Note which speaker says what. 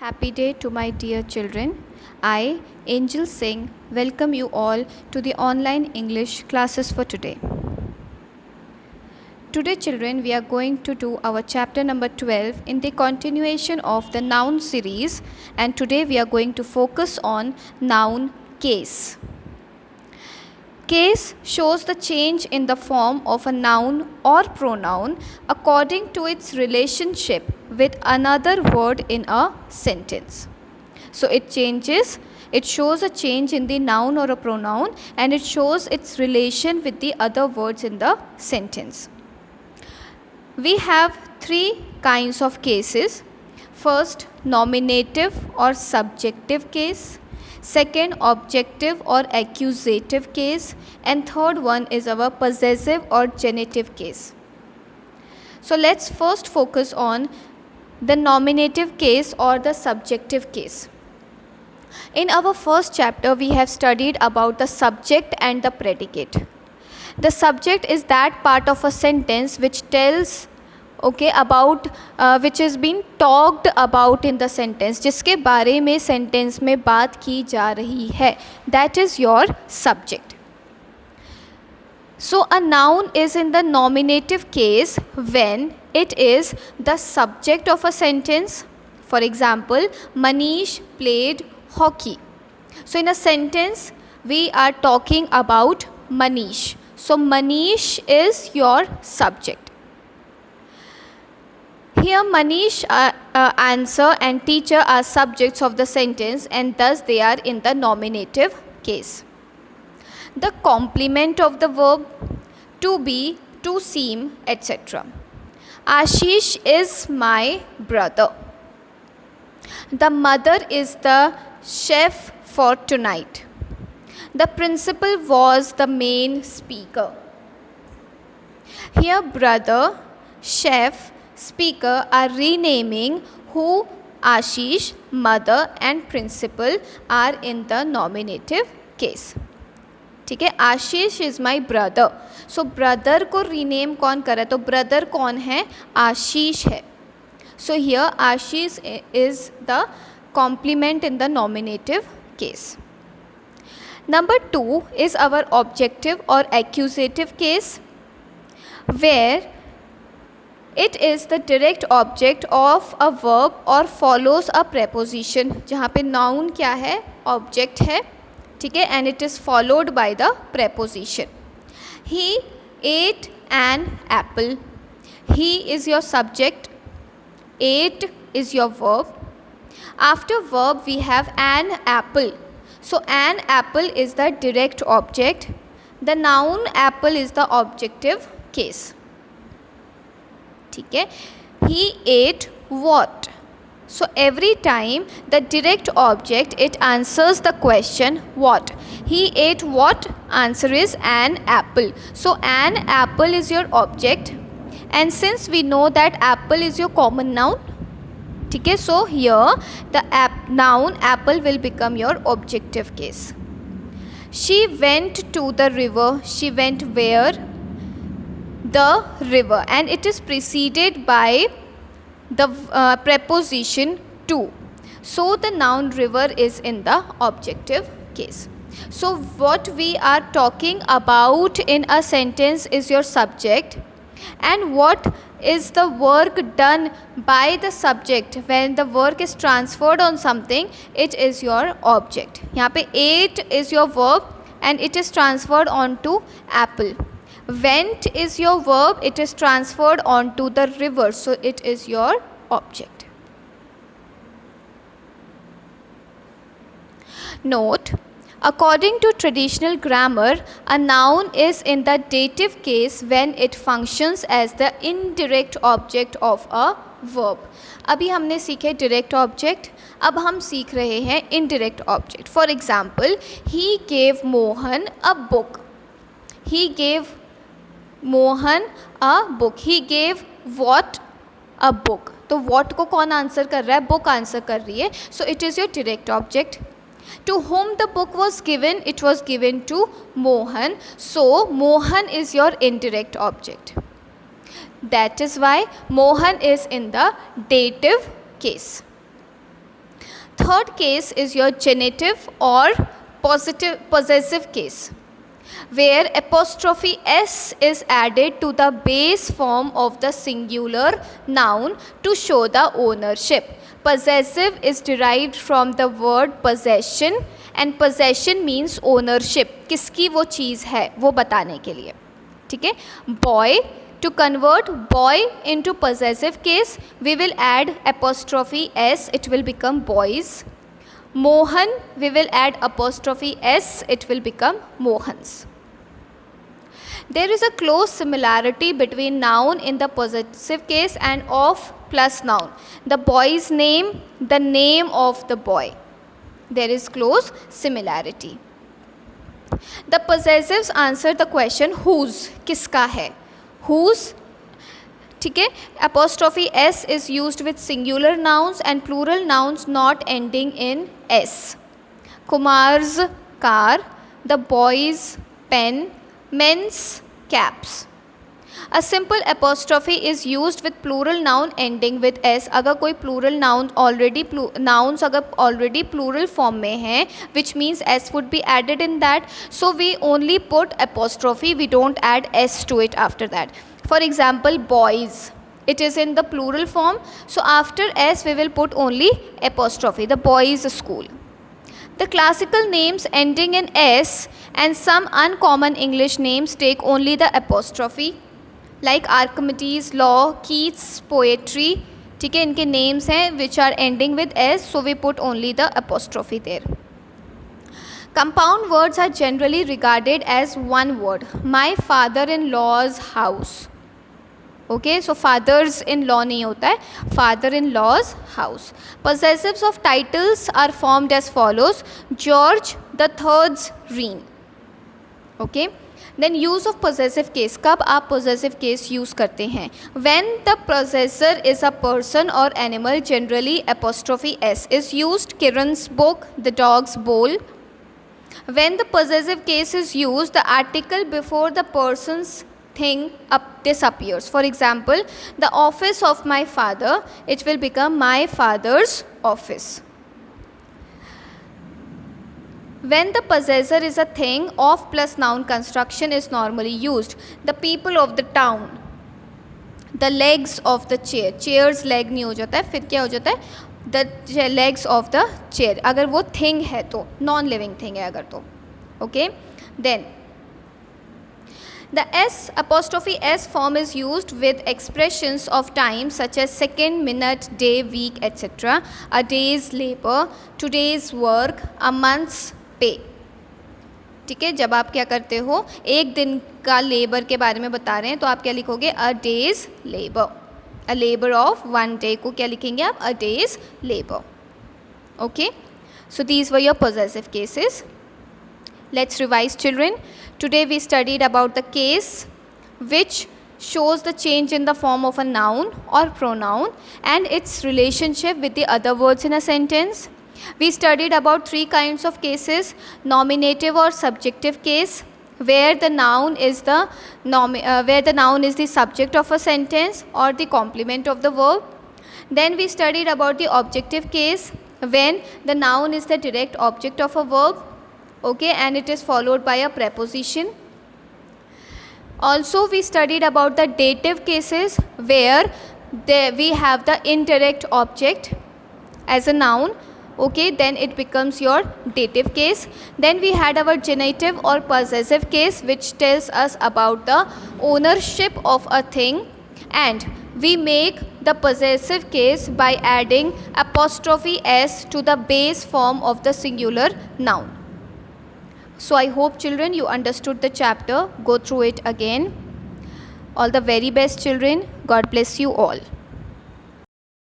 Speaker 1: Happy day to my dear children. I, Angel Singh, welcome you all to the online English classes for today. Today, children, we are going to do our chapter number 12 in the continuation of the noun series, and today we are going to focus on noun case. Case shows the change in the form of a noun or pronoun according to its relationship with another word in a sentence. So it shows a change in the noun or a pronoun, and it shows its relation with the other words in the sentence. We have three kinds of cases. First, nominative or subjective case. Second, objective or accusative case, and third one is our possessive or genitive case. So let's first focus on the nominative case or the subjective case. In our first chapter, we have studied about the subject and the predicate. The subject is that part of a sentence which tells about which is being talked about in the sentence, जिसके बारे में sentence में बात की जा रही है. That is your subject. So a noun is in the nominative case when it is the subject of a sentence. For example, Manish played hockey. So in a sentence, we are talking about Manish. So Manish is your subject. Here Manish, answer and teacher are subjects of the sentence, and thus they are in the nominative case. The complement of the verb to be, to seem, etc. Ashish is my brother. The mother is the chef for tonight. The principal was the main speaker. Here brother, chef, speaker are renaming who Ashish, mother and principal are in the nominative case. ठीक है, Ashish is my brother. So brother को rename कौन कर रहा है? तो brother कौन है? आशीष है. So here Ashish is the complement in the nominative case. Number 2 is our objective और accusative case, where it is the direct object of a verb और फॉलोज अ प्रेपोजिशन. जहाँ पे नाउन क्या है? ऑब्जेक्ट है. ठीक है, and it is followed by the preposition. He ate an apple. He is your subject, ate is your verb. After verb we have an apple. So N apple is the direct object. The noun apple is the objective case. ठीक है, he ate what. So every time the direct object, it answers the question what. He ate what? Answer is an apple. So an apple is your object, and since we know that apple is your common noun, okay, so here the noun apple will become your objective case. She went to the river. She went where? The river, and it is preceded by the preposition to. So the noun river is in the objective case. So what we are talking about in a sentence is your subject, and what is the work done by the subject when the work is transferred on something, it is your object. यहाँ पे ate is your verb and it is transferred onto apple. Went is your verb, it is transferred onto the river, so it is your object. Note, according to traditional grammar, a noun is in the dative case when it functions as the indirect object of a verb. अभी हमने सीखे direct object, अब हम सीख रहे हैं indirect object. For example, he gave Mohan a book. He gave Mohan a book. He gave what? A book. तो what को कौन आंसर कर रहा है? बुक आंसर कर रही है. So it is your direct object. To whom the book was given? It was given to Mohan. So Mohan is your indirect object. That is why Mohan is in the dative case. third case is your genitive or possessive case, where apostrophe s is added to the base form of the singular noun to show the ownership. Possessive is derived from the word possession, and possession means ownership. किसकी वो चीज़ है वो बताने के लिए, ठीक है. Boy, to convert boy into possessive case, we will add apostrophe s, it will become boys. Mohan, we will add apostrophe s, it will become Mohans. There is a close similarity between noun in the possessive case and of plus noun. The boy's name, the name of the boy. There is close similarity. The possessives answer the question whose, किसका है. Whose, ठीक है. Apostrophe s is used with singular nouns and plural nouns not ending in s. Kumar's car, the boy's pen, men's caps. A simple apostrophe is used with plural noun ending with s. अगर कोई plural noun nouns अगर already plural form में हैं, which means s would be added in that. So we only put apostrophe, we don't add s to it after that. For example, boys, it is in the plural form, so after s we will put only apostrophe, the boys' school. The classical names ending in s and some uncommon English names take only the apostrophe, like Archimedes law, Keats poetry, ठीक है. इनके names हैं which are ending with s, so we put only the apostrophe there. Compound words are generally regarded as one word. My father-in-law's house. Okay, so fathers-in-law नहीं होता है, father-in-law's house. Possessives of titles are formed as follows: George the third's reign. Okay. Then use of possessive case. कब आप possessive case use करते हैं? When the possessor is a person or animal, generally apostrophe s is used. Kiran's book, the dog's bowl. When the possessive case is used, the article before the person's thing disappears. For example, the office of my father, it will become my father's office. When the possessor is a thing, of plus noun construction is normally used. The people of the town, the legs of the chair. Chairs leg नहीं हो जाता है, फिर क्या हो जाता है? The legs of the chair. अगर वो thing है तो, non living thing है अगर तो. Okay. Then the s apostrophe s form is used with expressions of time such as second, minute, day, week, etc. A day's labor, today's work, a month's पे. ठीक है, जब आप क्या करते हो, एक दिन का लेबर के बारे में बता रहे हैं तो आप क्या लिखोगे? A day's labour. A labour of one day को क्या लिखेंगे आप? A day's labour. Okay, so these were your possessive cases. Let's revise children. Today we studied about the case which shows the change in the form of a noun or pronoun and its relationship with the other words in a sentence. We studied about three kinds of cases: nominative or subjective case, where the noun is the subject of a sentence or the complement of the verb. Then we studied about the objective case, when the noun is the direct object of a verb, okay, and it is followed by a preposition. Also we studied about the dative cases, where we have the indirect object as a noun. Okay, then it becomes your dative case. Then we had our genitive or possessive case, which tells us about the ownership of a thing, and we make the possessive case by adding apostrophe s to the base form of the singular noun. So I hope children you understood the chapter. Go through it again. All the very best children. God bless you all.